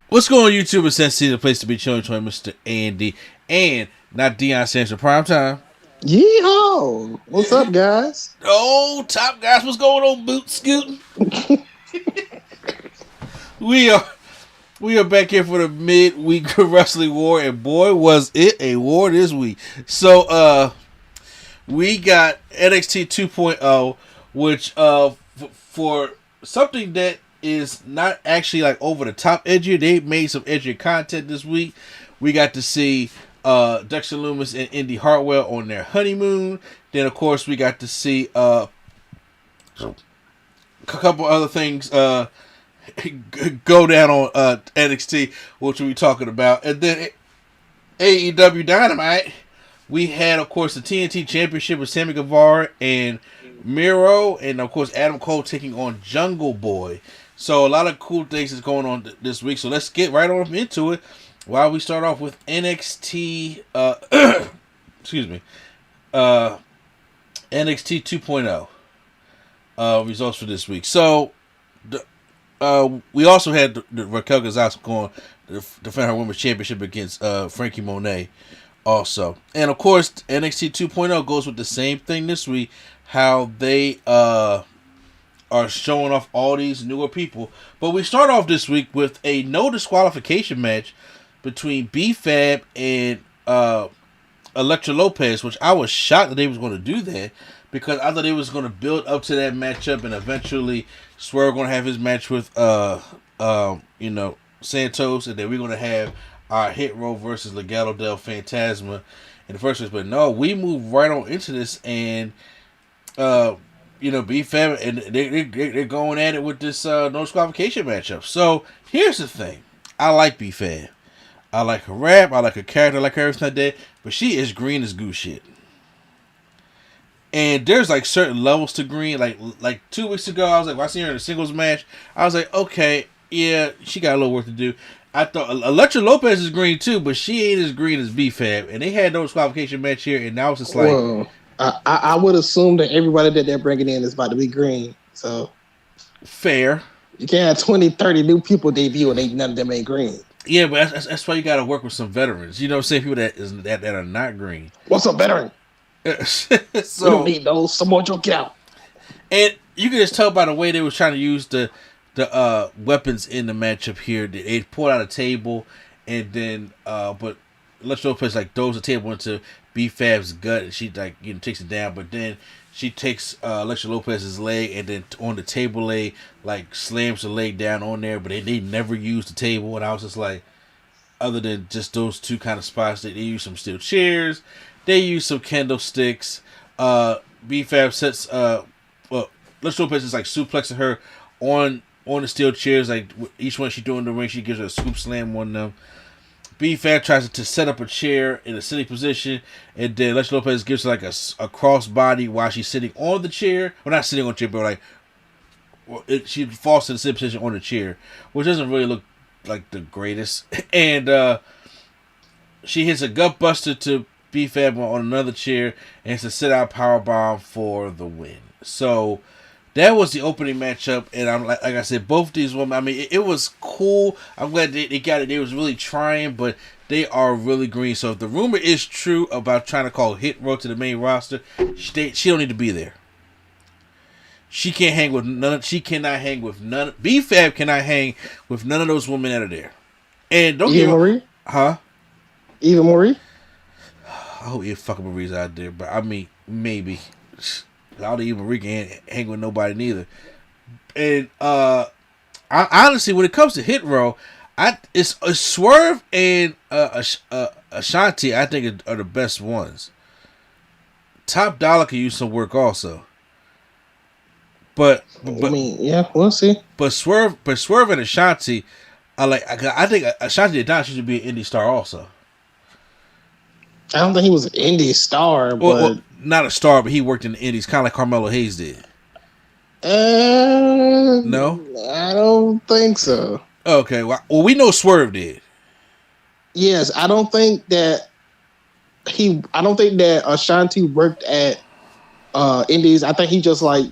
What's going on, YouTube? It's Sensei, the place to be chilling, Mr. Andy, and not Deion Sanders for prime time. Yeehaw! What's up, guys? Oh, top guys, what's going on, boot scooting? we are back here for the midweek wrestling war, and boy, was it a war this week. So, we got NXT 2.0, which for something that is not actually like over the top edgier. They made some edgier content this week. We got to see Dexter Lumis and Indy Hartwell on their honeymoon. Then of course we got to see a couple other things go down on NXT, which we'll be talking about. And then AEW Dynamite, we had of course the TNT Championship with Sammy Guevara and Miro, and of course Adam Cole taking on Jungle Boy. So a lot of cool things is going on this week. So let's get right on into it. While we start off with NXT, NXT 2.0 results for this week. So we also had the Raquel Gonzalez going to defend her women's championship against Frankie Monet also. And of course NXT 2.0 goes with the same thing this week. How they are showing off all these newer people. But we start off this week with a no disqualification match between B-Fab and Elektra Lopez, which I was shocked that they was going to do that, because I thought they was going to build up to that matchup, and eventually Swerve going to have his match with Santos, and then we're going to have our Hit Row versus Legado del Fantasma in the first place. But no, we move right on into this, and B-Fab, and they're going at it with this no disqualification matchup. So here's the thing: I like B-Fab. I like her rap. I like her character. I like her everything like that. But she is green as goose shit. And there's like certain levels to green. Like 2 weeks ago, I was like, when I seen her in a singles match, I was like, okay, yeah, she got a little work to do. I thought Elektra Lopez is green too, but she ain't as green as B-Fab. And they had no disqualification match here, and now it's just like. Well, I would assume that everybody that they're bringing in is about to be green. So fair. You can't have 20, 30 new people debut and none of them ain't green. Yeah, but that's why you got to work with some veterans. You know what I'm saying? People that are not green. What's a veteran? So, we don't need those. Someone get out. And you can just tell by the way they was trying to use the weapons in the matchup here. They pulled out a table, and then but Elektra Lopez like throws the table into B-Fab's gut, and she takes it down. But then she takes Elektra Lopez's leg, and then on the table leg, like slams the leg down on there. But they never used the table, and I was just like, other than just those two kind of spots, they use some steel chairs, they use some candlesticks. B-Fab sets Elektra Lopez is like suplexing her on the steel chairs. Like each one she doing in the ring, she gives her a scoop slam on them. B-Fab tries to set up a chair in a sitting position, and then Elektra Lopez gives her like a cross body while she's sitting on the chair. Well, not sitting on the chair, but she falls to the sitting position on the chair, which doesn't really look like the greatest. And she hits a gut buster to B-Fab on another chair, and it's a sit-out powerbomb for the win. So that was the opening matchup, and I'm like I said, both these women. I mean, it was cool. I'm glad they got it. They was really trying, but they are really green. So if the rumor is true about trying to call Hit Row to the main roster, she don't need to be there. She can't hang with none. She cannot hang with none. B-Fab cannot hang with none of those women that are there. And don't Eva Marie, huh? Eva Marie. I hope Eva fucking Marie's out there, but I mean maybe. I don't even Marie can't hang with nobody neither. And I honestly, when it comes to Hit Row, it's Swerve and Ashanti. I think are the best ones. Top Dollar can use some work also. But I mean, yeah, we'll see. But Swerve and Ashanti, I think Ashanti Adon should be an indie star also. I don't think he was an indie star, but well, not a star, but he worked in the indies, kind of like Carmelo Hayes did. No, I don't think so. Okay, well, we know Swerve did. Yes, I don't think that Ashanti worked at indies. I think he just like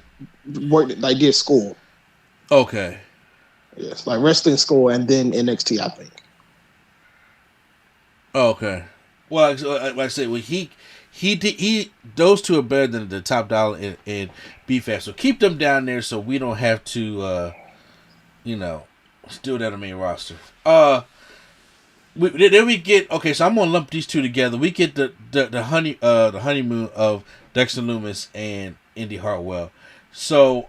worked, like did school. Okay. Yes, like wrestling school and then NXT, I think. Oh, okay. Well, like I said, well, he those two are better than the Top Dollar and BFAS. So keep them down there so we don't have to, steal down the main roster. Then we get okay. So I'm gonna lump these two together. We get the honeymoon of Dexter Lumis and Indy Hartwell. So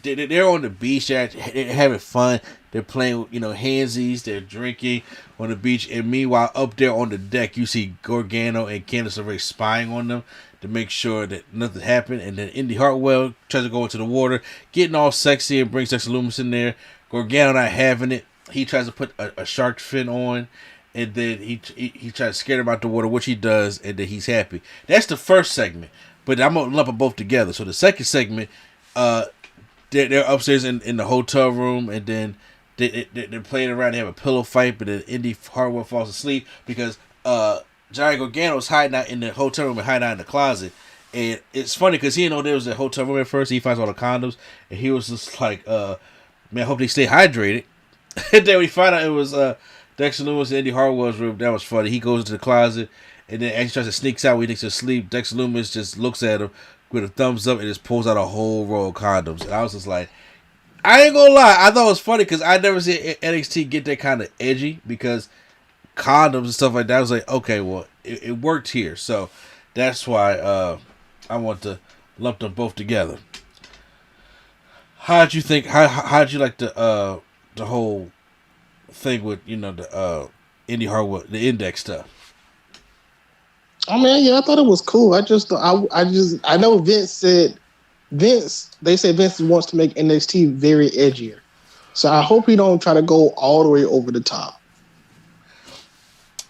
they're on the beach. They're having fun. They're playing, handsies. They're drinking on the beach. And meanwhile, up there on the deck, you see Gargano and Candice LeRae spying on them to make sure that nothing happened. And then Indy Hartwell tries to go into the water, getting all sexy, and brings Dexter Lumis in there. Gargano not having it. He tries to put a shark fin on, and then he tries to scare him out the water, which he does, and then he's happy. That's the first segment, but I'm going to lump them both together. So the second segment, they're upstairs in the hotel room, and then they're playing around. They have a pillow fight, but then Indy Hartwell falls asleep because Johnny Gargano's hiding out in the hotel room and hiding out in the closet. And it's funny because he didn't know there was a hotel room at first. He finds all the condoms, and he was just like, man, I hope they stay hydrated. And then we find out it was Dexter Lumis and Indy Hartwell's room. That was funny. He goes into the closet, and then as he tries to sneak out when he thinks he's asleep, Dexter Lumis just looks at him with a thumbs up and just pulls out a whole roll of condoms. And I was just like, I ain't gonna lie, I thought it was funny because I never seen NXT get that kind of edgy because condoms and stuff like that. I was like, okay, well, it worked here. So that's why I want to lump them both together. How'd you think? How'd you like the whole thing with the Indy Hartwell, the Index stuff? Oh man, yeah, I thought it was cool. I know Vince said Vince wants to make NXT very edgier. So I hope he don't try to go all the way over the top.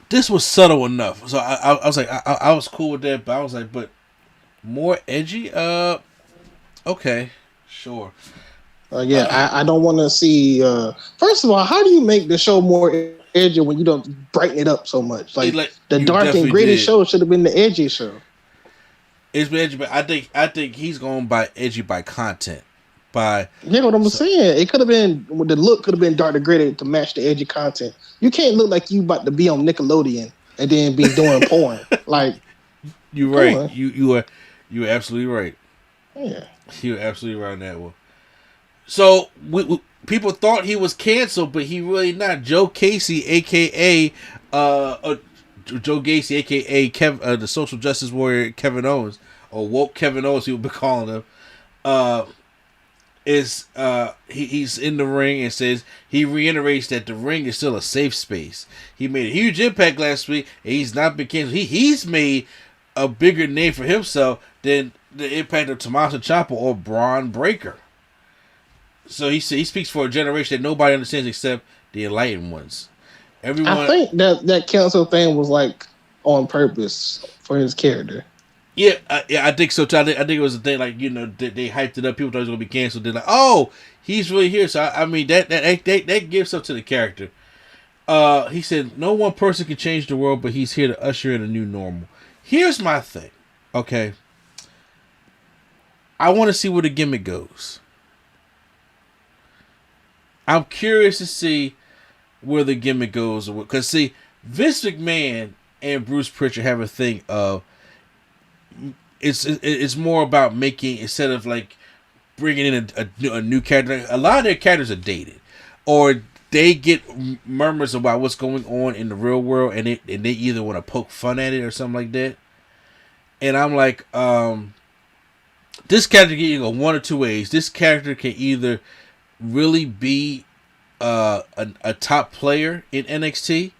This was subtle enough. So I was like, I was cool with that, but I was like, but more edgy? Okay, sure. I don't want to see. First of all, how do you make the show more edgy when you don't brighten it up so much? Like the dark and gritty show should have been the edgy show. It's been edgy, but I think he's going by edgy by content. What I'm saying. It could have been the look could have been dark and gritty to match the edgy content. You can't look like you about to be on Nickelodeon and then be doing porn. Like you're right. You are absolutely right. Yeah, you're absolutely right on that one. So people thought he was canceled, but he really not. Joe Gacy, aka the social justice warrior Kevin Owens, or woke Kevin Owens, he would be calling him. He's in the ring and says he reiterates that the ring is still a safe space. He made a huge impact last week, and he's not been canceled. He's made a bigger name for himself than the impact of Tommaso Ciampa or Braun Breaker. So he speaks for a generation that nobody understands except the enlightened ones. I think that cancel thing was like on purpose for his character. Yeah, I think so too. I think it was a thing like they hyped it up. People thought it was gonna be canceled. They're like, oh, he's really here. So I mean that gives up to the character. He said no one person can change the world, but he's here to usher in a new normal. Here's my thing. Okay, I want to see where the gimmick goes. I'm curious to see where the gimmick goes. Because, see, Vince McMahon and Bruce Pritchard have a thing of... It's more about making... Instead of, like, bringing in a new character. A lot of their characters are dated. Or they get murmurs about what's going on in the real world. And they either want to poke fun at it or something like that. And I'm like... this character can either go one or two ways. This character can either... really be a top player in NXT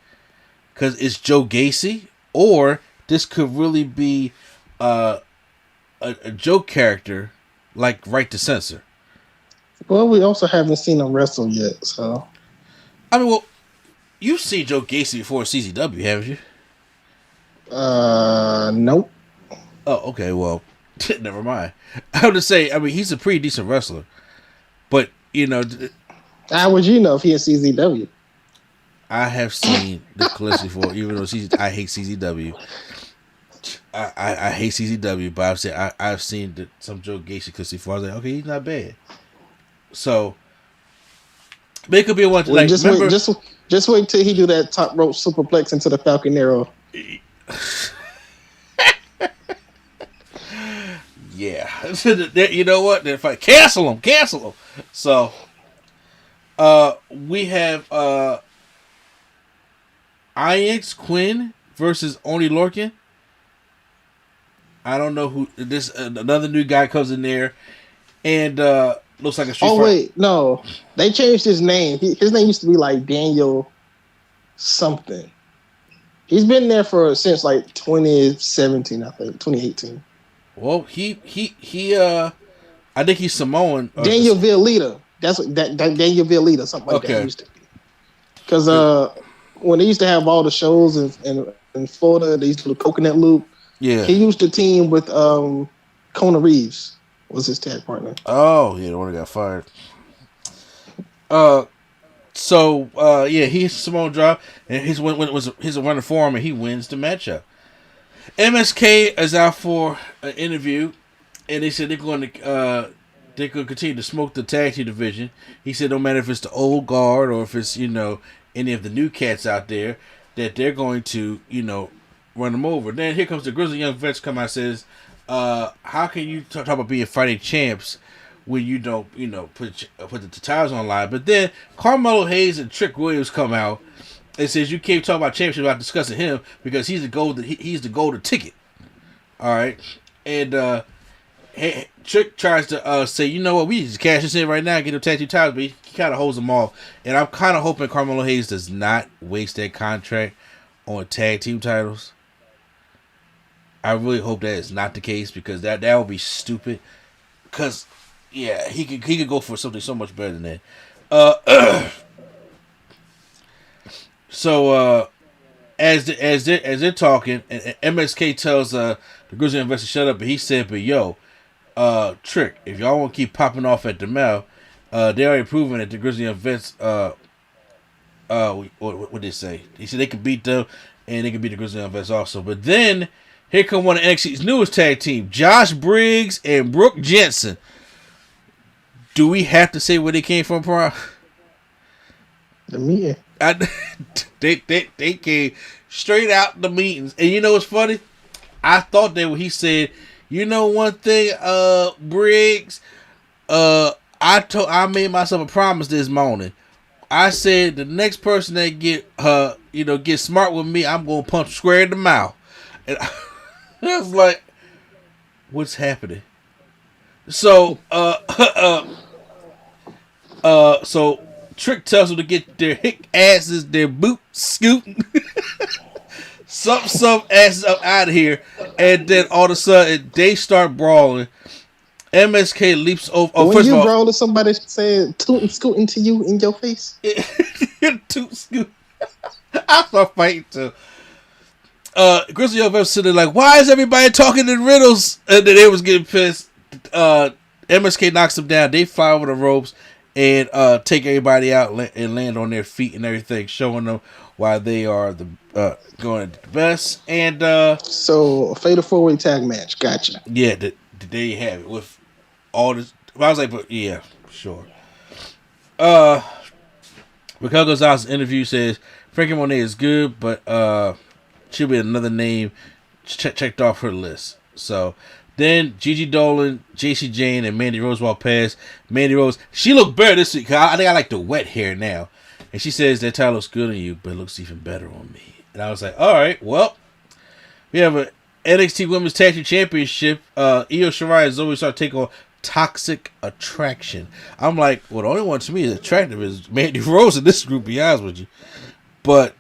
because it's Joe Gacy, or this could really be a joke character like Right to Censor. Well, we also haven't seen him wrestle yet, so I mean, well, you've seen Joe Gacy before CZW, haven't you? Nope. Oh, okay. Well, never mind. I would just say, I mean, he's a pretty decent wrestler, but. How would you know if he had CZW? I have seen the clips before, even though I hate CZW. I hate CZW, but I've seen some Joe Gacy clips before. I was like, okay, he's not bad. So But it could be one. Well, Like, just remember, wait, just wait till he do that top rope superplex into the Falcon Arrow. Yeah, you know what? If I cancel them. So, we have IX Quinn versus Oni Lorcan. I don't know who this. Another new guy comes in there, and looks like a street. Oh wait, no, they changed his name. His name used to be like Daniel something. He's been there since like 2017, I think 2018. Well, I think he's Samoan. Daniel Villita. That's what that Daniel Villita, something like that used to be. Because when they used to have all the shows in Florida, they used to do the Coconut Loop. Yeah, he used to team with Kona Reeves was his tag partner. Oh yeah, the one that got fired. He's Samoan drop, and he's running for him, and he wins the matchup. MSK is out for an interview, and they said they're going to continue to smoke the tag team division. He said no matter if it's the old guard or if it's any of the new cats out there, that they're going to run them over. Then here comes the Grizzly Young Vets come out and says, how can you talk about being fighting champs when you don't put the titles on line? But then Carmelo Hayes and Trick Williams come out. It says you can't talk about championship without discussing him because he's the golden ticket. All right, and Trick tries to say, you know what, we just cash this in right now and get them tag team titles, but he kind of holds them off. And I'm kind of hoping Carmelo Hayes does not waste that contract on tag team titles. I really hope that is not the case because that would be stupid. Because yeah, he could go for something so much better than that. So as they're talking, and MSK tells the Grizzly investor shut up, and he said, "But yo, Trick, if y'all want to keep popping off at the mouth, they already proven that the Grizzly invents what did they say? He said they could beat them, and they could beat the Grizzly invents also. But then here come one of NXT's newest tag team, Josh Briggs and Brooke Jensen. Do we have to say where they came from, Prime? The meeting. They came straight out the meetings, and you know what's funny? I thought that when he said, you know one thing, Briggs, I made myself a promise this morning. I said the next person that get smart with me, I'm gonna punch square in the mouth. And I was like, what's happening? So so Trick tells them to get their hick asses, their boot scooting, some asses up out of here, and then all of a sudden they start brawling. MSK leaps over. Oh, when you brawl to somebody saying tootin' scooting to you in your face, toot scoot. I start fighting too. Grizzly Young Vets sitting like, why is everybody talking in riddles? And then they was getting pissed. MSK knocks them down. They fly over the ropes and take everybody out and land on their feet and everything, showing them why they are going to the best. And so a fatal 4-way tag match. Gotcha. Yeah, there you have it with all this. I was like, but yeah, sure. Raquel Gonzalez's interview says Frankie Monet is good, but she'll be another name checked off her list. So then Gigi Dolan, JC Jane, and Mandy Rose walk past. Mandy Rose, she looked better this week. I think I like the wet hair now. And she says that tie looks good on you, but it looks even better on me. And I was like, all right, well, we have a NXT Women's Tag Team Championship. Io Shirai and Zoe start taking on Toxic Attraction. I'm like, well, the only one to me is attractive is Mandy Rose in this group, to be honest with you. But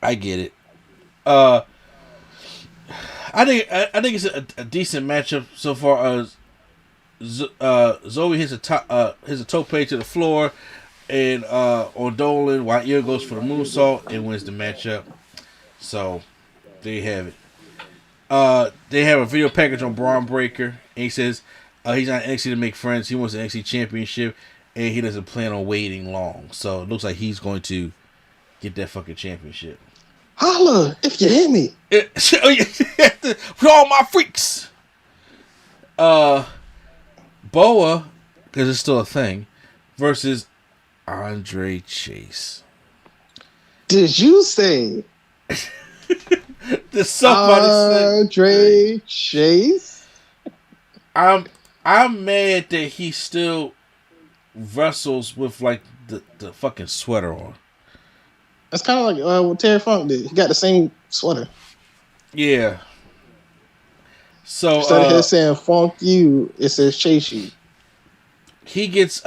I get it. I think it's a decent matchup so far. Zoe hits a toe plate to the floor, and on Dolan, while Io goes for the moonsault and wins the matchup. So there you have it. They have a video package on Braun Breaker, and he says he's not NXT to make friends. He wants the NXT Championship, and he doesn't plan on waiting long. So it looks like he's going to get that fucking championship. Holla if you hear me. For all my freaks. Boa, because it's still a thing, versus Andre Chase. Did you say Did somebody say Andre Chase? I'm mad that he still wrestles with like the fucking sweater on. That's kind of like what Terry Funk did. He got the same sweater. Yeah. So instead of him saying "Funk you," it says "Chase you." He gets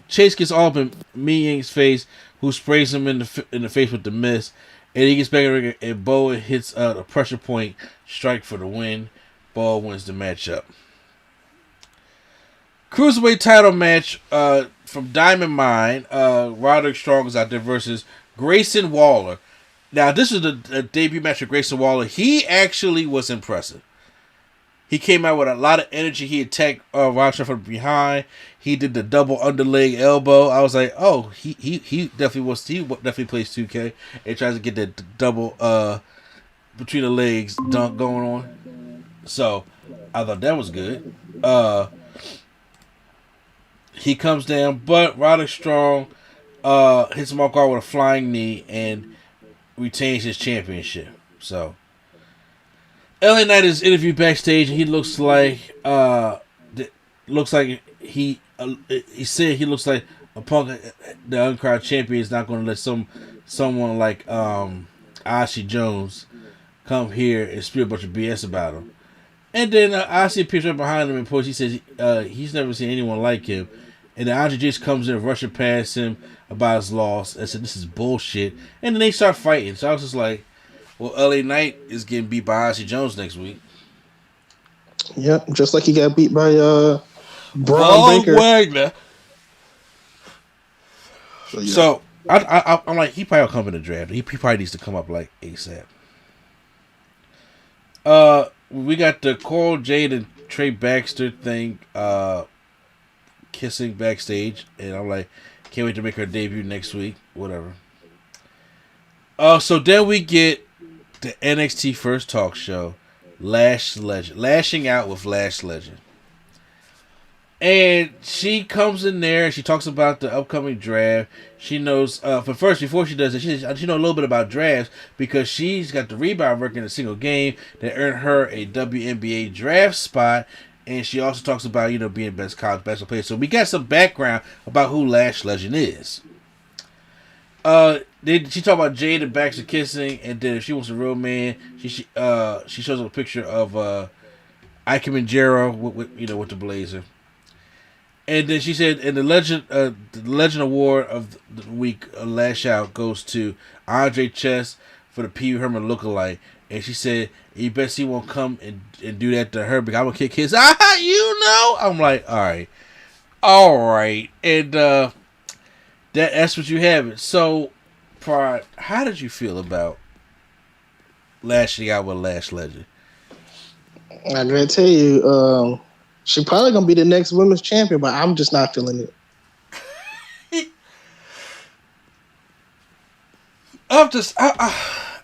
Chase gets all up in Mi Ying's face, who sprays him in the face with the mist, and he gets back in the ring, and Bo hits a pressure point strike for the win. Bo wins the matchup. Cruiserweight title match from Diamond Mine. Roderick Strong is out there versus Grayson Waller. Now, this is a debut match of Grayson Waller. He actually was impressive. He came out with a lot of energy. He attacked Roderick from behind. He did the double underleg elbow. I was like, oh, he definitely plays 2K and tries to get that double between the legs dunk going on. So I thought that was good. He comes down, but Roderick Strong hits him off guard with a flying knee and retains his championship. So Eli Knight is interviewed backstage, and he looks like he said he looks like a Punk, the uncrowned champion, is not going to let someone like Oshie Jones come here and spew a bunch of BS about him. And then Oshie appears right behind him and he says he's never seen anyone like him. And then Andre just comes in, rushing past him about his loss. I said, this is bullshit. And then they start fighting. So I was just like, well, LA Knight is getting beat by Oshie Jones next week. Yep, just like he got beat by Braun Baker. Wagner. So I'm like, he probably will come in the draft. He probably needs to come up like ASAP. We got the Coral Jade and Trey Baxter thing kissing backstage, and I'm like, can't wait to make her debut next week. Whatever. So then we get the NXT First Talk Show, Lash Legend, lashing out with Lash Legend. And she comes in there and she talks about the upcoming draft. She knows, before she does it, she knows a little bit about drafts because she's got the rebound record in a single game that earned her a WNBA draft spot. And she also talks about, being best college basketball player. So we got some background about who Lash Legend is. She talked about Jade and Baxter kissing, and then if she wants a real man, she shows up a picture of Ike Manjaro with the blazer. And then she said, and the legend award of the week, Lash Out, goes to Andre Chess for the Pee Wee Herman lookalike. And she said, you bet he won't come and do that to her because I'm going to kick his I'm like, all right. And that's what you have it. So, Pride, how did you feel about lashing out with Lash Legend? I'm going to tell you, she probably going to be the next women's champion, but I'm just not feeling it.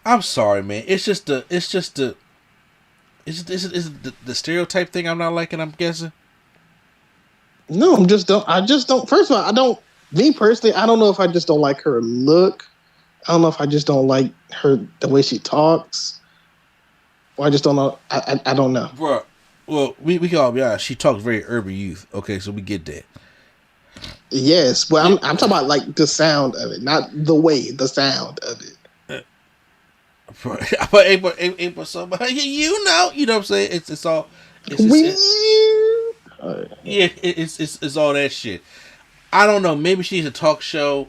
I'm sorry, man. It's the stereotype thing I'm not liking, I'm guessing. No, I just don't. First of all, me personally, I don't know if I just don't like her look. I don't know if I just don't like the way she talks. Or I just don't know. I don't know. Bro, well, we can all be honest. She talks very urban youth. Okay, so we get that. Yes, but I'm talking about like the sound of it, not the way, the sound of it. But somebody, you know what I'm saying? It's all. It's all that shit. I don't know. Maybe she needs a talk show.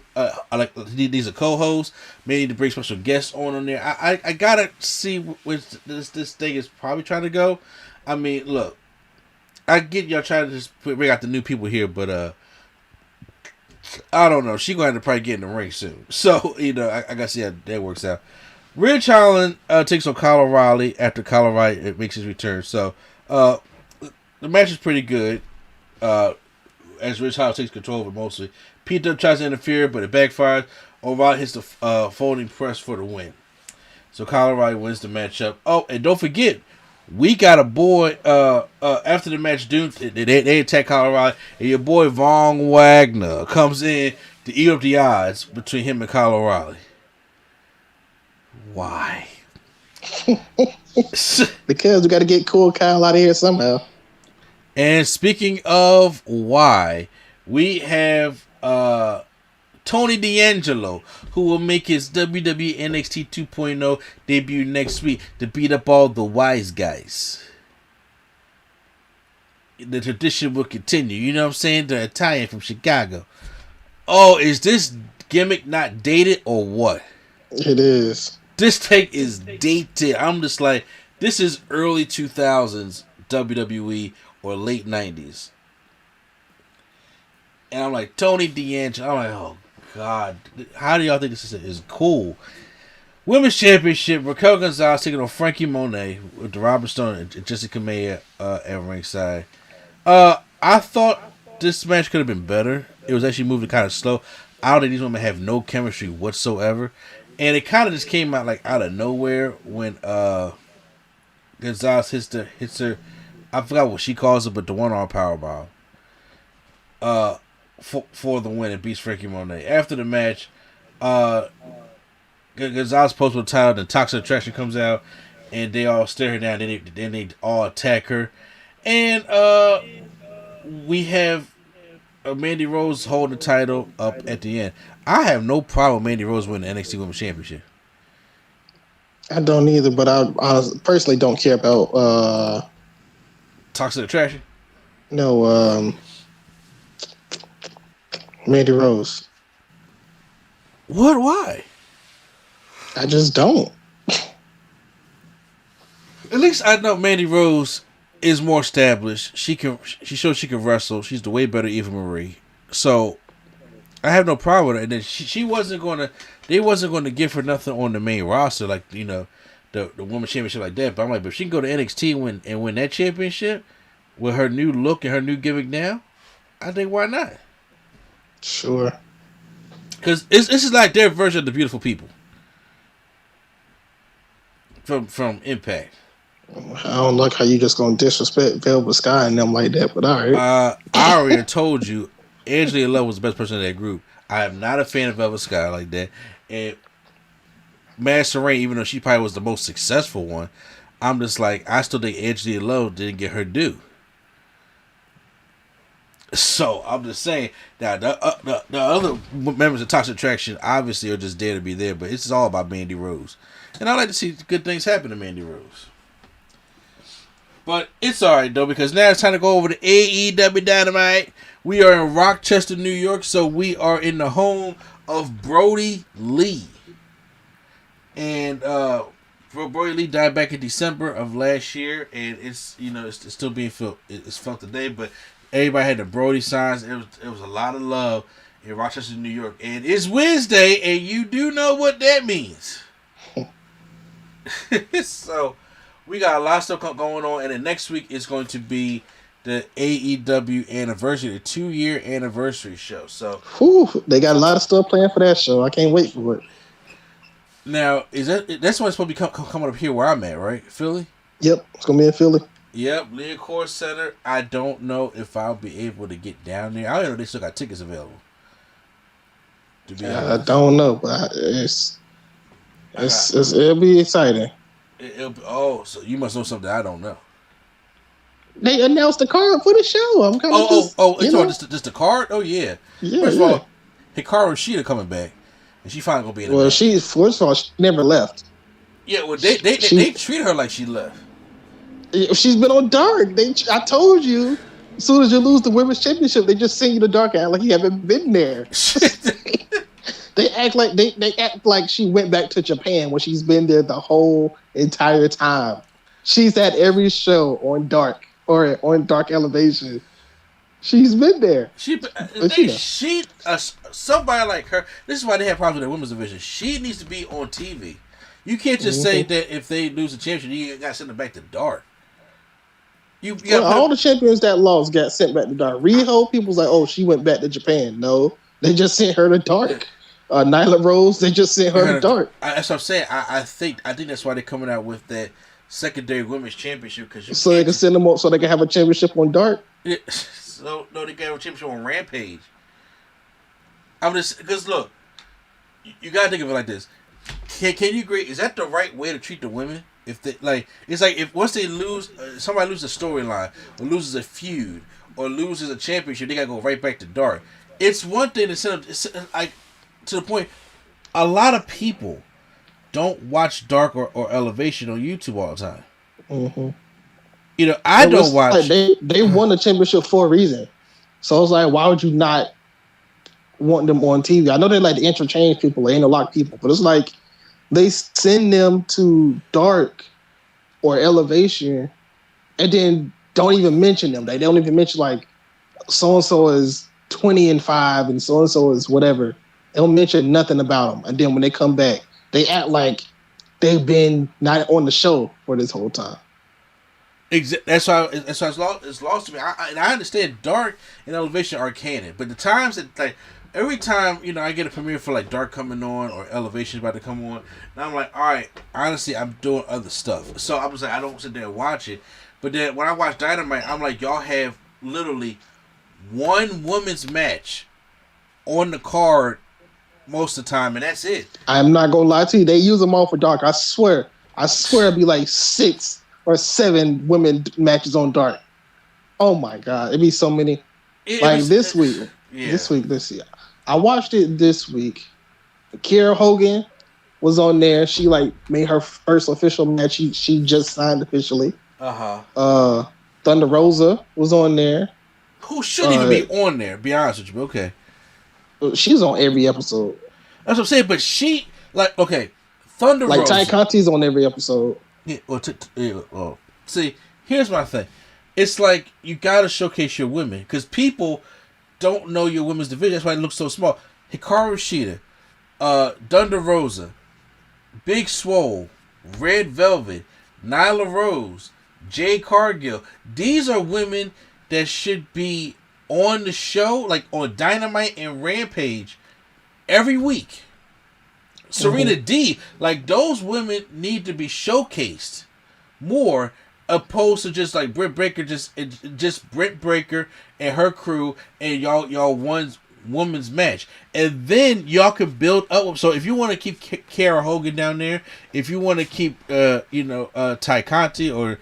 Needs a co-host. Maybe need to bring special guests on there. I gotta see where this thing is probably trying to go. I mean, look, I get y'all trying to just bring out the new people here, but I don't know. She gonna have to probably get in the ring soon. So I gotta see how that works out. Ridge Holland takes on Kyle O'Reilly after Kyle O'Reilly makes his return. So the match is pretty good. As Ridge Holland takes control of it mostly. Pete Dunne tries to interfere, but it backfires. O'Reilly hits the folding press for the win. So Kyle O'Reilly wins the matchup. Oh, and don't forget, We got a boy. After the match, dude, they attack Kyle O'Reilly, and your boy Von Wagner comes in to eat up the odds between him and Kyle O'Reilly. Why? Because we got to get cool Kyle out of here somehow. And speaking of why, we have Tony D'Angelo, who will make his WWE NXT 2.0 debut next week to beat up all the wise guys. The tradition will continue. You know what I'm saying? The Italian from Chicago. Oh, is this gimmick not dated or what? It is. This take is dated. I'm just like, this is early 2000s WWE or late 90s. And I'm like, Tony D'Angelo. I'm like, oh, God. How do y'all think this is cool? Women's Championship, Raquel Gonzalez taking on Frankie Monet with Robert Stone and Jessica May at ringside. I thought this match could have been better. It was actually moving kind of slow. I don't think these women have no chemistry whatsoever. And it kind of just came out like out of nowhere when Gonzalez hits her. I forgot what she calls it, but the one-arm powerbomb. For the win and beats Frankie Monet. After the match, Gonzalez posts with the title, then Toxic Attraction comes out, and they all stare her down. Then they all attack her, and we have Mandy Rose holding the title up at the end. I have no problem with Mandy Rose winning the NXT Women's Championship. I don't either, but I personally don't care about Toxic Attraction. No, Mandy Rose. What? Why? I just don't. At least I know Mandy Rose is more established. She shows she can wrestle. She's the way better Eva Marie. So I have no problem with her. And then she wasn't gonna. They wasn't gonna give her nothing on the main roster, like the women's championship like that. But I'm like, but if she can go to NXT and win that championship with her new look and her new gimmick now, I think why not? Sure. Because this is like their version of the Beautiful People from Impact. I don't like how you just gonna disrespect Velvet Sky and them like that, but all right. I already told you, Angela Love was the best person in that group. I am not a fan of Velvet Sky like that. And Master Rain, even though she probably was the most successful one, I'm just like, I still think Angela Love didn't get her due. So I'm just saying that the other members of Toxic Attraction obviously are just there to be there, but it's all about Mandy Rose, and I like to see good things happen to Mandy Rose. But it's alright though, because now it's time to go over to AEW Dynamite. We are in Rochester, New York, so we are in the home of Brody Lee, and Brody Lee died back in December of last year, and it's it's still being felt. It's felt today, but. Everybody had the Brody signs. It was a lot of love in Rochester, New York. And it's Wednesday, and you do know what that means. So, we got a lot of stuff going on. And then next week is going to be the AEW anniversary, the 2-year anniversary show. So, they got a lot of stuff planned for that show. I can't wait for it. Now, that's when it's supposed to be coming up here where I'm at, right? Philly? Yep, it's going to be in Philly. Yep, Leocore Center. I don't know if I'll be able to get down there. I don't know if they still got tickets available. I don't know, but it'll be exciting. So you must know something I don't know. They announced the card for the show. I'm kind of just the card? Oh yeah. First of all, Hikaru Shida coming back, and she finally gonna be in the match. First of all, she never left. Yeah, well they treat her like she left. She's been on Dark. I told you, as soon as you lose the women's championship, they just send you to Dark and act like you haven't been there. They act like she went back to Japan when she's been there the whole entire time. She's at every show on Dark or on Dark Elevation. She's been there. Somebody like her. This is why they have problems with the women's division. She needs to be on TV. You can't just say that if they lose the championship, you got to send them back to Dark. All the champions that lost got sent back to Dark. Riho, people's like, oh, she went back to Japan. No, they just sent her to Dark. Nyla Rose, they just sent her to Dark. That's what I'm saying. I think that's why they're coming out with that secondary women's championship because you So they can't. can send them on, so they can have a championship on Dark. Yeah, so no, they can have a championship on Rampage. I'm just because look, you gotta think of it like this. Can you agree? Is that the right way to treat the women? If they like, it's like if once they lose, somebody loses a storyline or loses a feud or loses a championship, they gotta go right back to Dark. It's one thing to send them. It's like to the point. A lot of people don't watch Dark or Elevation on YouTube all the time. Mm-hmm. You know, I don't watch. Like they won the championship for a reason. So it's like, why would you not want them on TV? I know they like to interchange people, they interlock people, but it's like they send them to Dark or Elevation and then don't even mention them. They don't even mention like so and so is 20-5 and so is whatever. They don't mention nothing about them. And then when they come back, they act like they've been not on the show for this whole time. That's why it's lost to me. I understand Dark and Elevation are canon, but the times that like every time I get a premiere for like Dark coming on or Elevation about to come on, and I'm like, all right, honestly, I'm doing other stuff, so I was like, I don't sit there and watch it. But then when I watch Dynamite, I'm like, y'all have literally one women's match on the card most of the time, and that's it. I'm not gonna lie to you, they use them all for Dark. I swear it'd be like 6 or 7 women matches on Dark. Oh my god, it'd be so many. This week. This year. I watched it this week. Kiera Hogan was on there. She like made her first official match. She just signed officially. Thunder Rosa was on there. Who shouldn't even be on there, be honest with you, okay. She's on every episode. That's what I'm saying, but she Thunder Rosa. Like Ty Conti's on every episode. Yeah, well, see, here's my thing. It's like you gotta showcase your women because people don't know your women's division. That's why it looks so small. Hikaru Shida, Thunder Rosa, Big Swole, Red Velvet, Nyla Rose, Jade Cargill. These are women that should be on the show, like on Dynamite and Rampage, every week. Serena D, like those women need to be showcased more, opposed to just like Britt Baker, just Britt Baker and her crew and y'all women's match, and then y'all can build up. So if you want to keep Kiera Hogan down there, if you want to keep Ty Conti or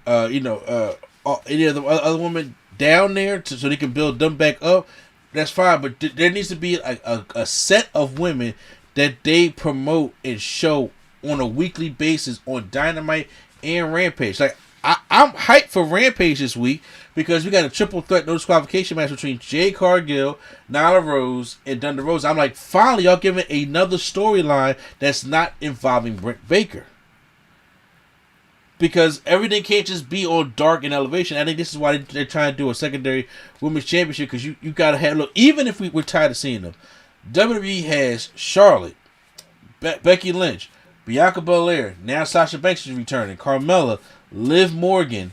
any of the other women down there, so they can build them back up, that's fine. But there needs to be a set of women that they promote and show on a weekly basis on Dynamite and Rampage. Like I'm hyped for Rampage this week because we got a triple threat no disqualification match between Jade Cargill, Nyla Rose, and Thunder Rosa. I'm like, finally, y'all giving another storyline that's not involving Britt Baker. Because everything can't just be on Dark and Elevation. I think this is why they're trying to do a secondary women's championship, because you got to have, look, even if we're tired of seeing them, WWE has Charlotte, Becky Lynch, Bianca Belair, now Sasha Banks is returning, Carmella, Liv Morgan,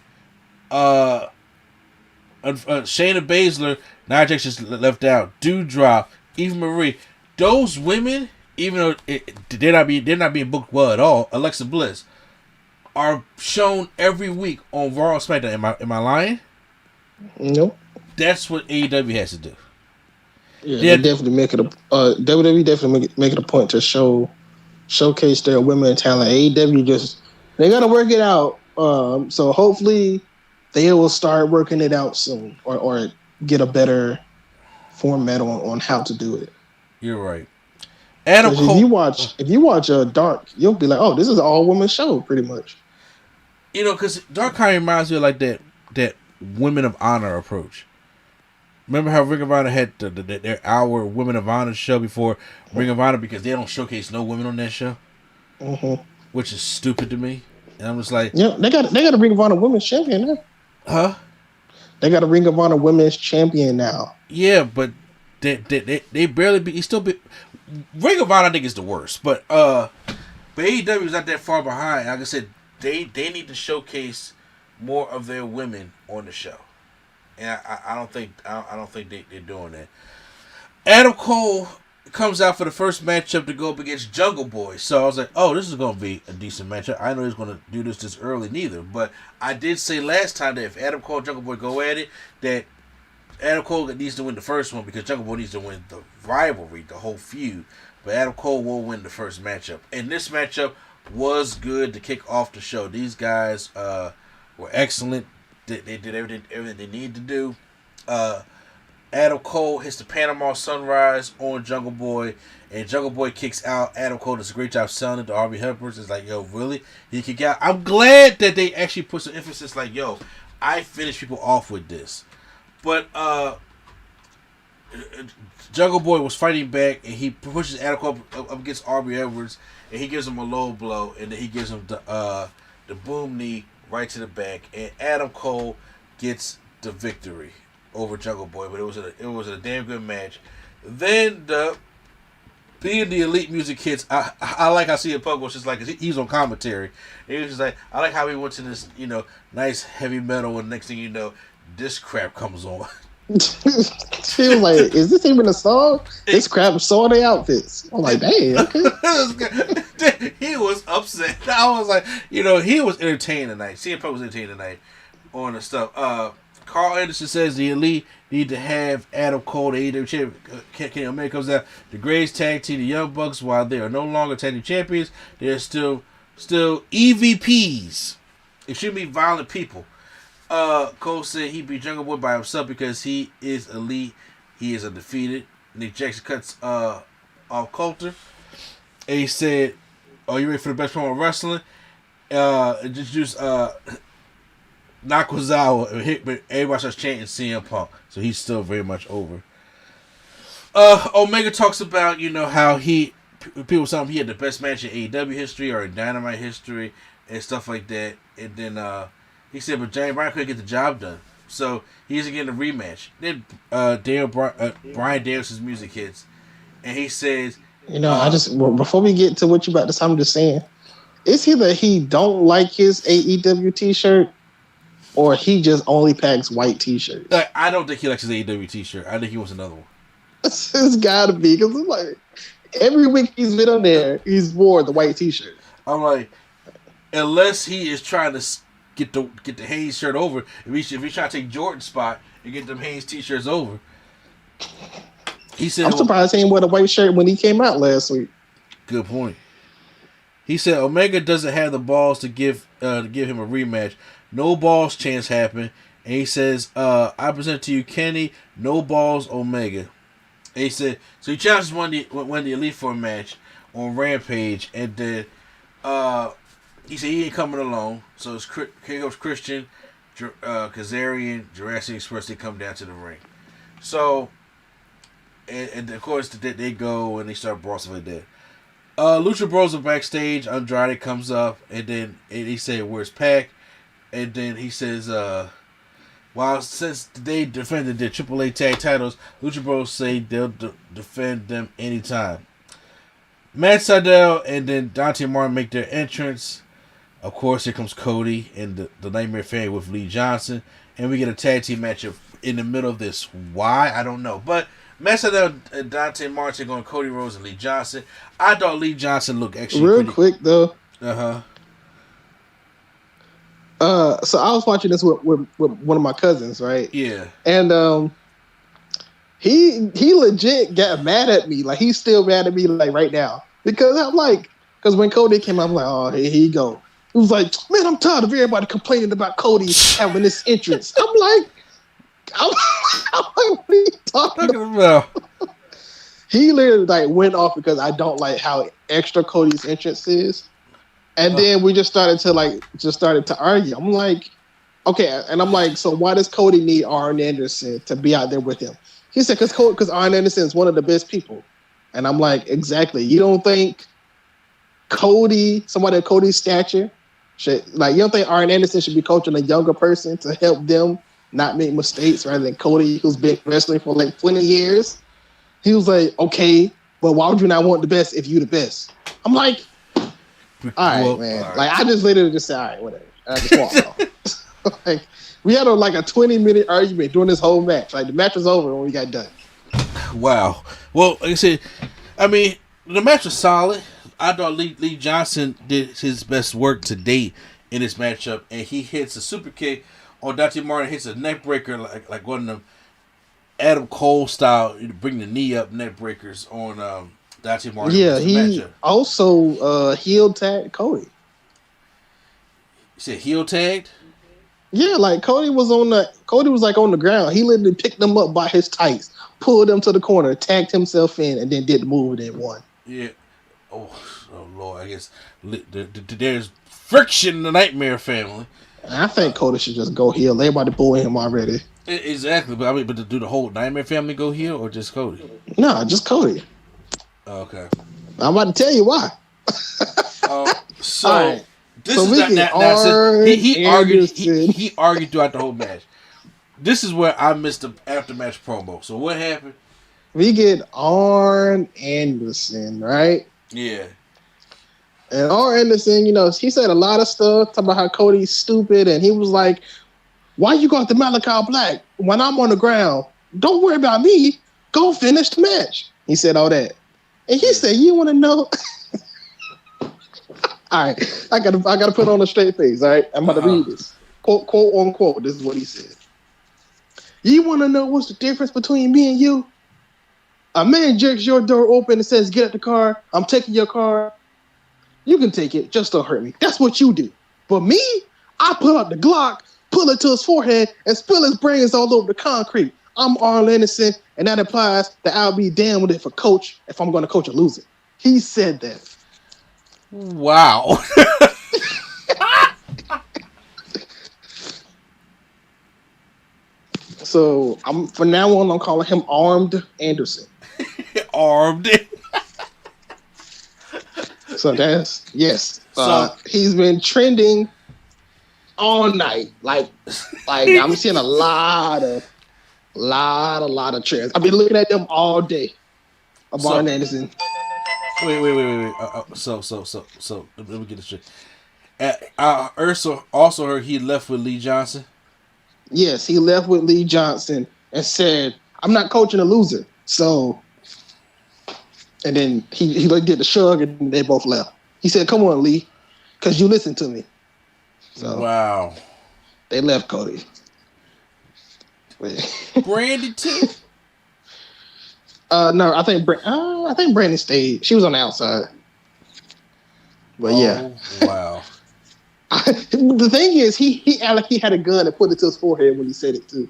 Shayna Baszler, Nia Jax just left out, Doudrop, Eva Marie. Those women, even though they're not being booked well at all, Alexa Bliss, are shown every week on Raw and SmackDown. Am I lying? Nope. That's what AEW has to do. Yeah, they definitely make it WWE definitely make it a point to showcase their women talent. AEW they gotta work it out. So hopefully they will start working it out soon, or get a better format on how to do it. You're right. Adam Cole, if you watch Dark, you'll be like, oh, this is an all women show, pretty much. Because Dark kind of reminds me of like that Women of Honor approach. Remember how Ring of Honor had their hour Women of Honor show before Ring of Honor, because they don't showcase no women on that show, which is stupid to me. And I'm just like, yeah, they got a Ring of Honor Women's Champion now. Huh? They got a Ring of Honor Women's Champion now. Yeah, but they barely be. He still be. Ring of Honor, I think, is the worst, but AEW is not that far behind. Like I said, they need to showcase more of their women on the show, and I don't think they're doing that. Adam Cole comes out for the first matchup to go up against Jungle Boy. So I was like, oh, this is going to be a decent matchup. I know he's going to do this early neither. But I did say last time that if Adam Cole and Jungle Boy go at it, that Adam Cole needs to win the first one because Jungle Boy needs to win the rivalry, the whole feud. But Adam Cole will win the first matchup. And this matchup was good to kick off the show. These guys were excellent. They did everything they needed to do. Adam Cole hits the Panama Sunrise on Jungle Boy, and Jungle Boy kicks out. Adam Cole does a great job selling it to Harvey Helpers. It's like, yo, really? He kick out? I'm glad that they actually put some emphasis like, yo, I finish people off with this. But Jungle Boy was fighting back, and he pushes Adam Cole up against Aubrey Edwards, and he gives him a low blow, and then he gives him the boom knee right to the back, and Adam Cole gets the victory over Jungle Boy. But it was a damn good match. Then being the Elite music hits, I like how CM Punk was just like, he's on commentary. And he was just like, I like how he went to this, nice heavy metal, and next thing you know, this crap comes on. She was like, is this even a song? This crap is so the outfits. I'm like, dang, okay. He was upset. I was like, he was entertained tonight. CM Punk was entertained tonight on the stuff. Carl Anderson says the Elite need to have Adam Cole, the AEW champion. Kenny Omega comes out. The Grays tag team the Young Bucks. While they are no longer tag team champions, they're still EVPs. Extremely violent people. Cole said he beat Jungle Boy by himself because he is elite. He is undefeated. Nick Jackson cuts off Coulter. And he said, "Are you ready for the best promo of wrestling?" Just Nakazawa, but everybody starts chanting CM Punk, so he's still very much over. Omega talks about how people tell him he had the best match in AEW history or in Dynamite history and stuff like that, and then he said, but Johnny Bryan couldn't get the job done, so he's getting a rematch. Then Brian Danielson's music hits, and he says, before we get to what you about to say, I'm just saying, it's either he don't like his AEW T-shirt, or he just only packs white T-shirts. I don't think he likes his AEW T-shirt. I think he wants another one. It's gotta be, because it's like every week he's been on there, he's wore the white T-shirt. I'm like, unless he is trying to get the Hayes shirt over, if he's trying to take Jordan's spot and get them Hayes T-shirts over. He said, I'm surprised he didn't wear the white shirt when he came out last week. Good point. He said Omega doesn't have the balls to give him a rematch. No balls chance happened. And he says, I present to you Kenny, no balls Omega. And he said, so he challenges one of the Elite for a match on Rampage. And then he said he ain't coming alone. So it's here goes Christian, Kazarian, Jurassic Express. They come down to the ring. So, and of course they go and they start brawling stuff like that. Lucha Bros are backstage. Andrade comes up and he said, where's Pac? And then he says, since they defended their AAA tag titles, Lucha Bros say they'll defend them anytime. Matt Sydal and then Dante Martin make their entrance. Of course, here comes Cody and the Nightmare Family with Lee Johnson. And we get a tag team matchup in the middle of this. Why? I don't know. But Matt Sydal and Dante Martin going Cody Rhodes and Lee Johnson. I thought Lee Johnson looked actually real quick, though. Uh-huh. So I was watching this with one of my cousins, right? Yeah. And he legit got mad at me. Like, he's still mad at me, like, right now. Because when Cody came out, I'm like, oh, here he go. He was like, man, I'm tired of everybody complaining about Cody having this entrance. I'm like, what are you talking about? He literally went off because I don't like how extra Cody's entrance is. And then we just started to argue. I'm like, okay. And I'm like, so why does Cody need Arn Anderson to be out there with him? He said, because Arn Anderson is one of the best people. And I'm like, exactly. You don't think somebody of Cody's stature, you don't think Arn Anderson should be coaching a younger person to help them not make mistakes rather than Cody, who's been wrestling for 20 years? He was like, okay, but why would you not want the best if you the best? I'm like, all right, man. All right. I just literally just said, all right, whatever. And I just walked off. We had a 20-minute argument during this whole match. The match was over when we got done. Wow. Well, like I said, I mean, the match was solid. I thought Lee Johnson did his best work to date in this matchup, and he hits a super kick on Dante Martin, hits a neck breaker like one of them Adam Cole style, bring the knee up neck breakers on Dante Martin. Yeah, he also heel tagged Cody. You said heel tagged? Yeah, like Cody was on the ground. He literally picked them up by his tights, pulled them to the corner, tagged himself in, and then did the move and then won. Yeah. Oh Lord, I guess there's friction in the Nightmare family. And I think Cody should just go heel. They about to boo him already. Exactly, but but to do the whole Nightmare family go heel or just Cody? No, just Cody. Okay. I'm about to tell you why. So right. this is not he argued throughout the whole match. This is where I missed the after match promo. So what happened? We get Arn Anderson, right? Yeah. And Arn Anderson, he said a lot of stuff talking about how Cody's stupid, and he was like, "Why you got the Malachi Black when I'm on the ground? Don't worry about me. Go finish the match." He said all that, and he said, "You want to know?" All right, I gotta put on a straight face. All right, I'm about to read this quote unquote. This is what he said. "You want to know what's the difference between me and you? A man jerks your door open and says, 'Get out the car. I'm taking your car.' You can take it, just don't hurt me. That's what you do. But me, I pull out the Glock, pull it to his forehead, and spill his brains all over the concrete. I'm Arn Anderson, and that implies that I'll be damned with it for coach if I'm going to coach a loser." He said that. Wow. So from now on, I'm calling him Armed Anderson. Armed. So yes. He's been trending all night. Like I'm seeing a lot of trends. I've been looking at them all day. Arn Anderson. Wait. So let me get this straight. Ursa also heard he left with Lee Johnson. Yes, he left with Lee Johnson and said, "I'm not coaching a loser." So, and then he did the shrug and they both left. He said, "Come on, Lee, because you listened to me." So wow, they left Cody. Brandy too. No, I think Brandy stayed. She was on the outside. But yeah. Wow. The thing is, he acted like he had a gun and put it to his forehead when he said it too.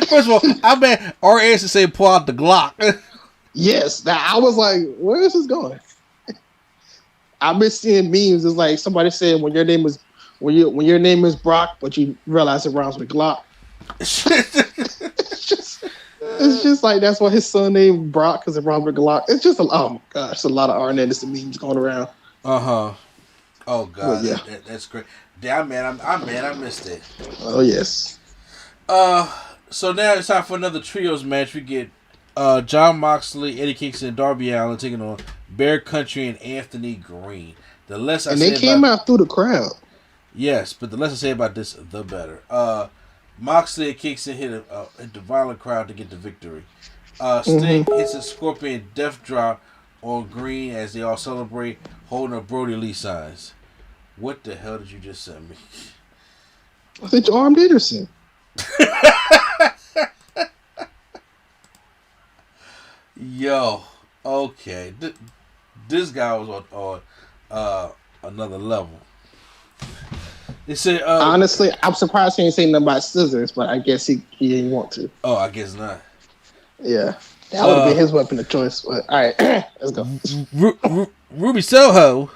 First of all, I bet our answer say pull out the Glock. Yes, I was like, where is this going? I've been seeing memes. It's like somebody said when your name is Brock, but you realize it rhymes with Glock. It's just like that's why his son named Brock because it rhymes with Glock. It's just oh my gosh, a lot of Arn Anderson memes going around. Oh god, yeah. That's great. Damn man, I missed it. Oh yes. So now it's time for another trios match. We get Jon Moxley, Eddie Kingston, and Darby Allin taking on Bear Country and Anthony Green. They came out through the crowd. Yes, but the less I say about this, the better. Moxley and Kingston hit the violent crowd to get the victory. Sting hits a Scorpion Death Drop on Green as they all celebrate, holding up Brody Lee signs. What the hell did you just send me? I think Arn Anderson. Yo, okay. This guy was on another level. They said, honestly, I'm surprised he didn't say nothing about scissors, but I guess he didn't want to. Oh, I guess not. Yeah. That would have been his weapon of choice. But, all right, let's go. Ruby Soho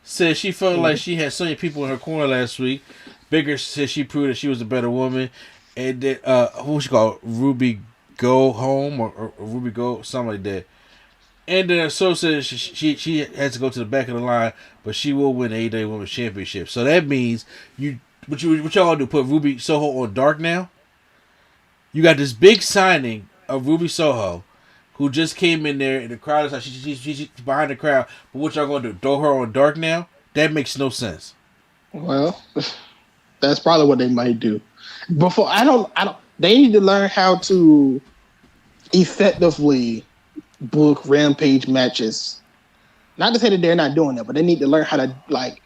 said she felt like she had so many people in her corner last week. Bigger said she proved that she was a better woman. And then, who she called? Ruby Go Home or Ruby Go, something like that. And then So said she has to go to the back of the line, but she will win the AEW Women's Championship. So that means what y'all gonna do? Put Ruby Soho on Dark now? You got this big signing of Ruby Soho, who just came in there, and the crowd is like she's behind the crowd. But what y'all gonna do? Throw her on Dark now? That makes no sense. Well, that's probably what they might do. Before I don't. They need to learn how to effectively book Rampage matches. Not to say that they're not doing that, but they need to learn how to like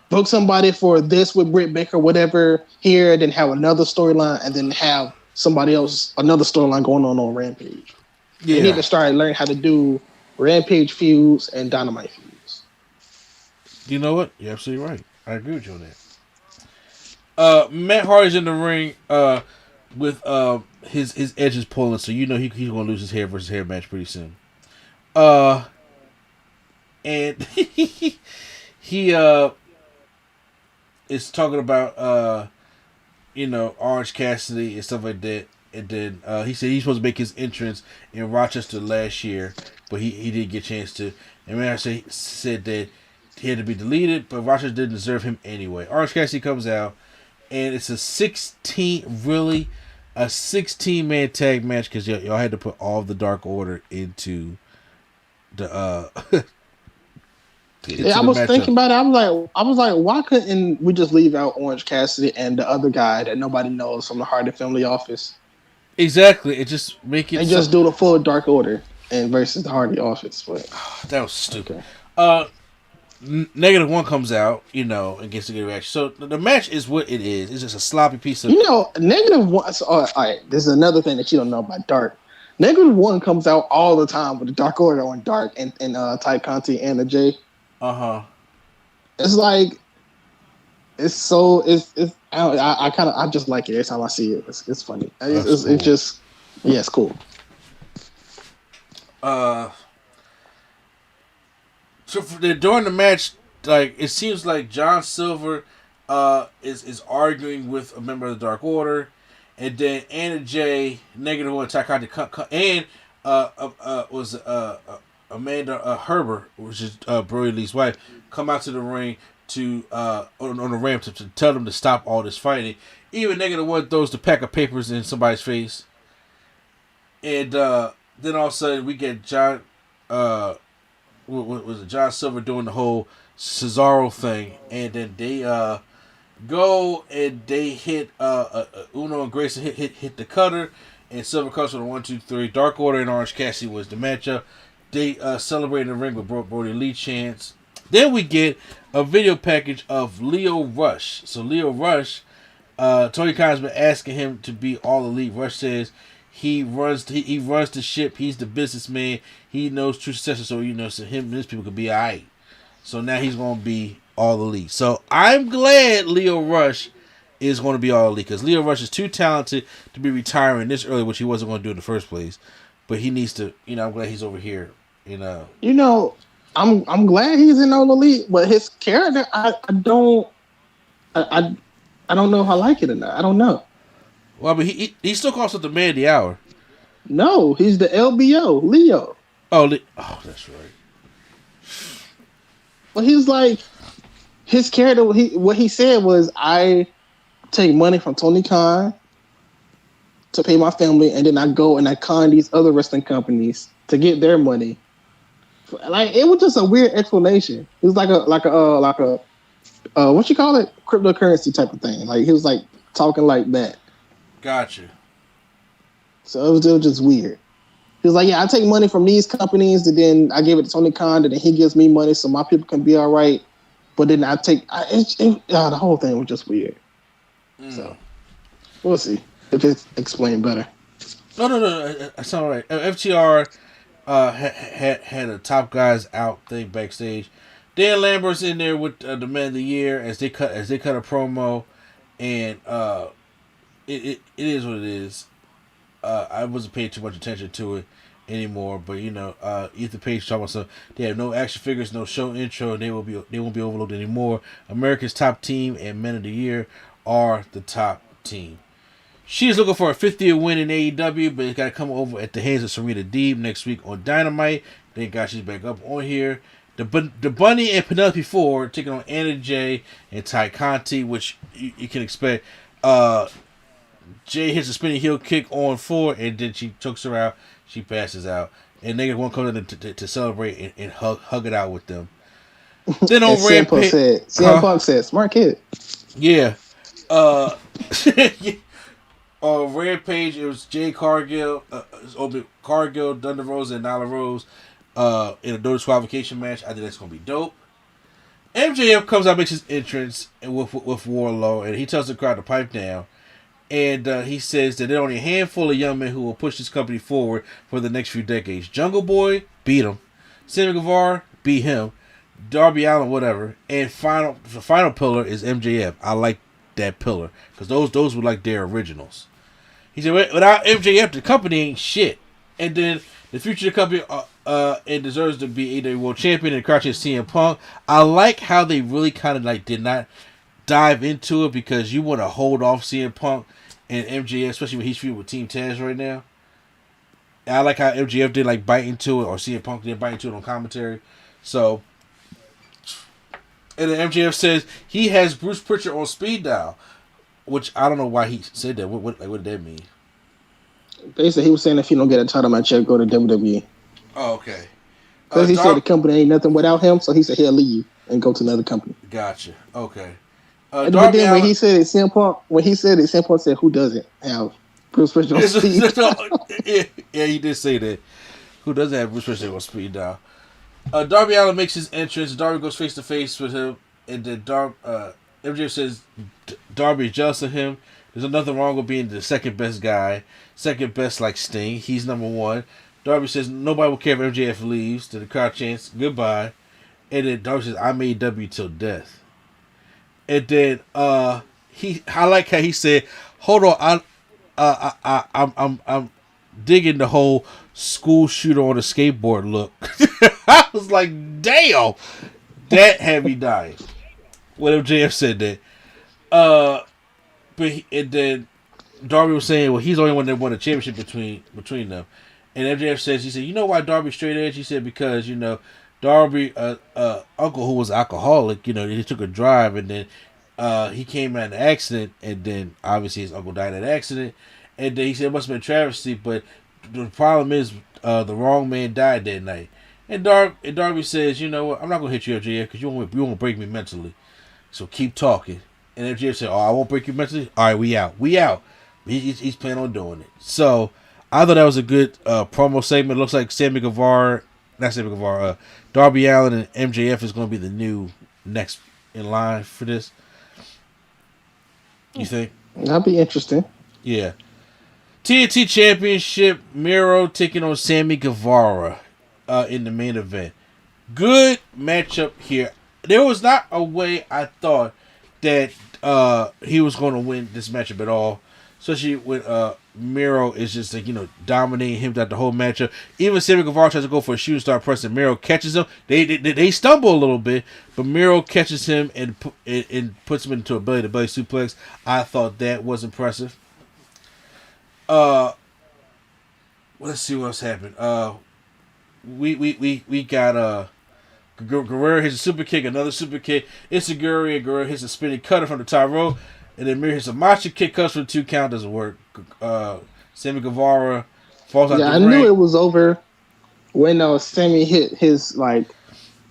book somebody for this with Britt Baker, whatever here, then have another storyline, and then have somebody else another storyline going on Rampage. Yeah. They need to start learning how to do Rampage feuds and Dynamite feuds. You know what? You're absolutely right. I agree with you on that. Matt Hardy's in the ring with his edges pulling, so you know he's gonna lose his hair versus hair match pretty soon. And he is talking about Orange Cassidy and stuff like that. And then he said he's supposed to make his entrance in Rochester last year, but he didn't get a chance to. And man, said that he had to be deleted, but Rochester didn't deserve him anyway. Orange Cassidy comes out, and it's a 16-man tag match because y'all had to put all of the Dark Order into the Yeah, I was thinking about it. I was like, why couldn't we just leave out Orange Cassidy and the other guy that nobody knows from the Hardy family office? Exactly. It just make it. And just do the full Dark Order and versus the Hardy office. But that was stupid. Okay. Negative One comes out, and gets a good reaction. So the match is what it is. It's just a sloppy piece of. Negative One. So, all right, this is another thing that you don't know about Dark. Negative One comes out all the time with the Dark Order on Dark and Ty Conti and the J. It's like it's I just like it every time I see it. It's funny. It's just it's cool. So during the match, like it seems like John Silver is arguing with a member of the Dark Order, and then Anna Jay, Negative One, Ty Conti, and was Amanda Herbert, which is Brody Lee's wife, come out to the ring to on the ramp to tell them to stop all this fighting. Even Negative One throws the pack of papers in somebody's face, and then all of a sudden we get John. What was it? John Silver doing the whole Cesaro thing, and then they go and they hit Uno and Grayson hit the cutter, and Silver comes with a 1, 2, 3. Dark Order and Orange Cassidy was the matchup. They celebrate in the ring with Brody Lee chants. Then we get a video package of Leo Rush. So Leo Rush, Tony Khan's been asking him to be All Elite. Rush says he runs the ship. He's the businessman. He knows true success. So so him and his people could be alright. So now he's gonna be All Elite. So I'm glad Leo Rush is going to be All Elite because Leo Rush is too talented to be retiring this early, which he wasn't going to do in the first place. But he needs to. I'm glad he's over here. I'm glad he's in All Elite, but his character, I don't know if I like it or not. I don't know. Well, but he still calls it the Man of the Hour. No, he's the LBO, Leo. Oh, that's right. Well, he's like his character. What he said was, I take money from Tony Khan to pay my family, and then I go and I con these other wrestling companies to get their money. Like it was just a weird explanation. It was like a what you call it, cryptocurrency type of thing. Like he was like talking like that. Gotcha. So it was just weird. He was like, yeah, I take money from these companies, and then I give it to Tony Khan, and then he gives me money so my people can be all right. But then the whole thing was just weird. So we'll see if it's explained better. No, that's all right. FTR had a top guys out thing backstage. Dan Lambert's in there with the Man of the Year as they cut a promo, and it is what it is. I wasn't paying too much attention to it anymore, but Ethan Page talking about some. They have no action figures, no show intro, and they won't be overlooked anymore. America's top team and Men of the Year are the top team. She is looking for a 50th win in AEW, but it's got to come over at the hands of Serena Deeb next week on Dynamite. Thank God she's back up on here. The Bunny and Penelope Ford taking on Anna Jay and Ty Conti, which you can expect. Jay hits a spinning heel kick on Ford, and then she chokes her out. She passes out. And Negative One comes in to celebrate and hug it out with them. Then on Rampage, CM Punk said, "Smart kid." Yeah. Rampage, it was Jay Cargill, Cargill, Thunder Rosa, and Nyla Rose in a no disqualification match. I think that's going to be dope. MJF comes out, makes his entrance with Wardlow, and he tells the crowd to pipe down. And he says that there are only a handful of young men who will push this company forward for the next few decades. Jungle Boy, beat him. Sammy Guevara, beat him. Darby Allin, whatever. And the final pillar is MJF. I like that pillar because those were like their originals. He said, without MJF, the company ain't shit. And then the future of the company it deserves to be either world champion and crouching CM Punk. I like how they really kind of like did not dive into it because you want to hold off CM Punk and MJF, especially when he's feuding with Team Taz right now. And I like how MJF did like bite into it, or CM Punk did bite into it on commentary. So, and then MJF says he has Bruce Pritchard on speed dial, which I don't know why he said that. What did that mean? Basically, he was saying if you don't get a title match, go to WWE. Oh, okay. Because he said the company ain't nothing without him, so he said he'll leave and go to another company. Gotcha. Okay. But then when he said it, CM Punk said, "Who doesn't have Bruce Pritchard on speed?" Yeah, he did say that. Who doesn't have Bruce Pritchard on speed dial? Darby Allin makes his entrance. Darby goes face to face with him, and then MJF says Darby is jealous of him. There's nothing wrong with being the second best guy, second best like Sting. He's number one. Darby says nobody will care if MJF leaves. To the crowd chants goodbye, and then Darby says I made W till death. And then I like how he said, "Hold on, I'm digging the whole school shooter on a skateboard look." I was like, "Damn, that had me dying." When MJF said that, and then Darby was saying, "Well, he's the only one that won a championship between them." And MJF says, he said, "You know why Darby's straight edge?" He said, "Because Darby, uncle who was alcoholic, he took a drive and then he came out in an accident, and then obviously his uncle died in an accident, and then he said it must have been a travesty, but the problem is the wrong man died that night." And Darby says, "You know what? I'm not gonna hit you, MJF, because you won't break me mentally. So keep talking." And MJF said, "Oh, I won't break you mentally. All right, we out. He's planning on doing it." So I thought that was a good promo segment. It looks like Darby Allin and MJF is going to be the new next in line for this. You think? That'd be interesting. Yeah. TNT Championship, Miro taking on Sammy Guevara in the main event. Good matchup here. There was not a way I thought that he was going to win this matchup at all. Especially when Miro is just like, dominating him throughout the whole matchup. Even Sammy Guevara tries to go for a shooting star press and Miro catches him. They stumble a little bit, but Miro catches him and puts him into a belly-to-belly suplex. I thought that was impressive. Let's see what else happened. We got Guerrero hits a super kick, another super kick. Itsuguri and Guerrero hits a spinning cutter from the top rope. And then Miro hits a macho kick, cuts for the 2 count, doesn't work. Sammy Guevara falls out the ring. Yeah, I knew it was over when Sammy hit his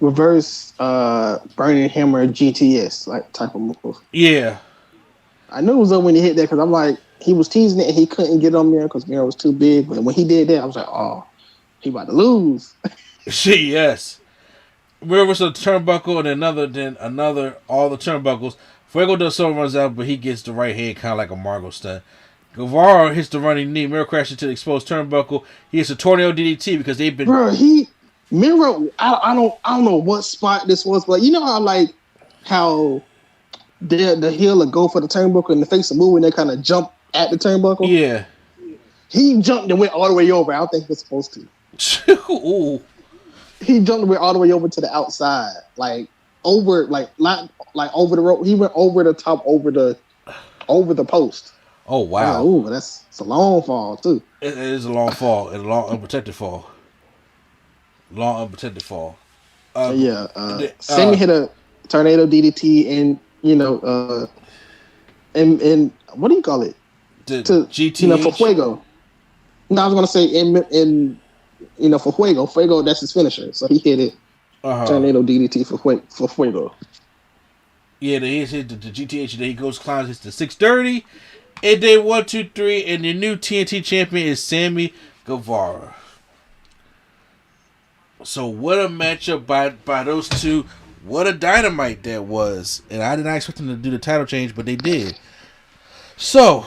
reverse burning hammer GTS type of move. Yeah. I knew it was over when he hit that because I'm like, he was teasing it and he couldn't get on Miro because Miro was too big. But when he did that, I was like, oh, he about to lose. Yes. Miro was a turnbuckle and another, all the turnbuckles. Fuego del Sol runs out, but he gets the right hand kind of like a Margot stunt. Guevara hits the running knee. Miro crashes into the exposed turnbuckle. He hits a tornado DDT because they've been. Bro, Miro. I don't know what spot this was, but you know how the heel will go for the turnbuckle and the face will move and they kind of jump at the turnbuckle. Yeah. He jumped and went all the way over. I don't think he was supposed to. Ooh. He jumped and went all the way over to the outside, over over the rope. He went over the top, over the post. Oh wow! Ooh, it's a long fall too. It is a long fall and a long unprotected fall. Sammy hit a tornado DDT and and what do you call it? To GTH? For Fuego. No, I was gonna say in for Fuego. Fuego, that's his finisher. So he hit it. Tornado DDT for Fuego. Yeah, he hit the GTH, and then he climbs hits the 630, And day 1, 2, 3, and the new TNT champion is Sammy Guevara. So what a matchup by those two. What a dynamite that was. And I did not expect them to do the title change, but they did. So,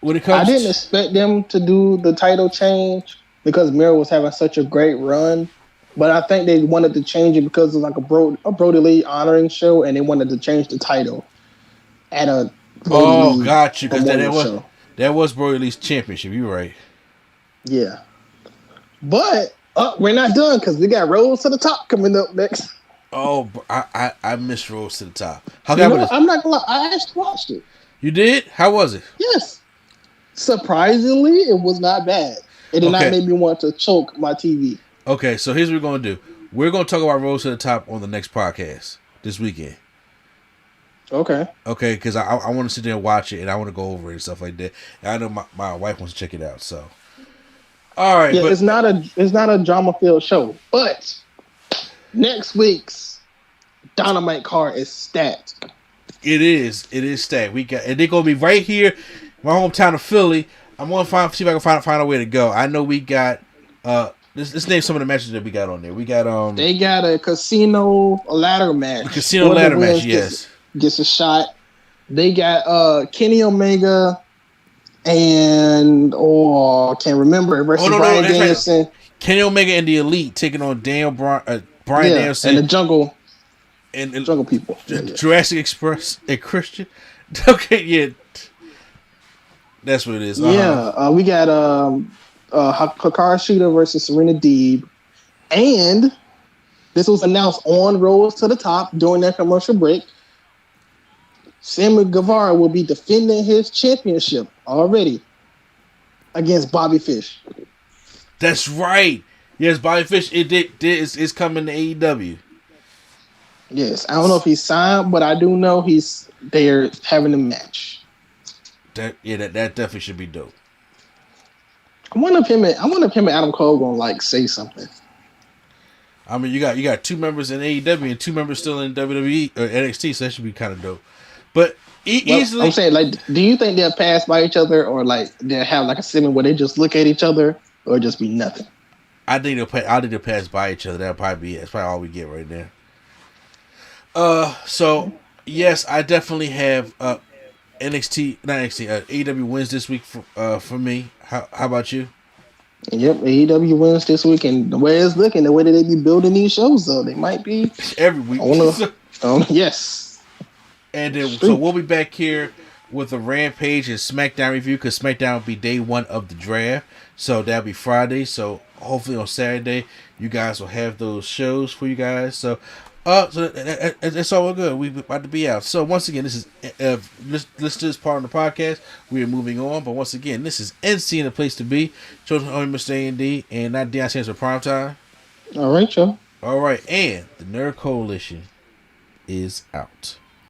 when it comes I didn't expect them to do the title change because Miro was having such a great run. But I think they wanted to change it because of like a Brody Lee honoring show, and they wanted to change the title at a Brody Lee got you. Because show. That was Brody Lee's championship. You're right. Yeah. But we're not done because we got Rose to the Top coming up next. Oh, I missed Rose to the Top. I'm not gonna lie. I actually watched it. You did? How was it? Yes. Surprisingly, it was not bad. It did not make me want to choke my TV. Okay, so here's what we're going to do. We're going to talk about Rose to the Top on the next podcast this weekend. Okay. Okay, because I want to sit there and watch it, and I want to go over it and stuff like that. And I know my wife wants to check it out, so. All right. Yeah, but, it's not a drama-filled show, but next week's Dynamite card is stacked. It is stacked. And they're going to be right here, my hometown of Philly. I'm going to see if I can find a way to go. I know we got... Let's name some of the matches that we got on there. We got They got a casino ladder match. Casino ladder match, yes. Gets a shot. They got Kenny Omega and can't remember versus Bryan Danielson. Right. Kenny Omega and the Elite taking on Bryan Danielson and the Jungle and Jungle People. Jurassic Express and Christian. Okay, yeah. That's what it is. Yeah, we got Hikaru Shida versus Serena Deeb. And this was announced on Rose to the Top during that commercial break. Sammy Guevara will be defending his championship already against Bobby Fish. That's right. Yes, Bobby Fish is coming to AEW. Yes, I don't know if he's signed, but I do know they're having a match. That definitely should be dope. I wonder if him and Adam Cole gonna say something. I mean, you got 2 members in AEW and 2 members still in WWE or NXT, so that should be kind of dope. But easily, I'm saying, do you think they'll pass by each other, or they'll have a segment where they just look at each other, or just be nothing? I think they'll pass by each other. That'll probably be that's probably all we get right there. So yes, I definitely have AEW wins this week for me. How about you? Yep, AEW wins this week, and the way it's looking, the way that they be building these shows, though, they might be every week. Yes. And then, so we'll be back here with a Rampage and Smackdown review, because Smackdown will be day 1 of the draft. So that'll be Friday. So hopefully on Saturday, you guys will have those shows for you guys. So that's all we're good. We're about to be out. So once again, this is listen to this part of the podcast. We are moving on, but once again, this is NC and the place to be. Chosen only Mr. A&D, and not Deion Sanders for prime time. All right, y'all. All right, and the Nerd Coalition is out.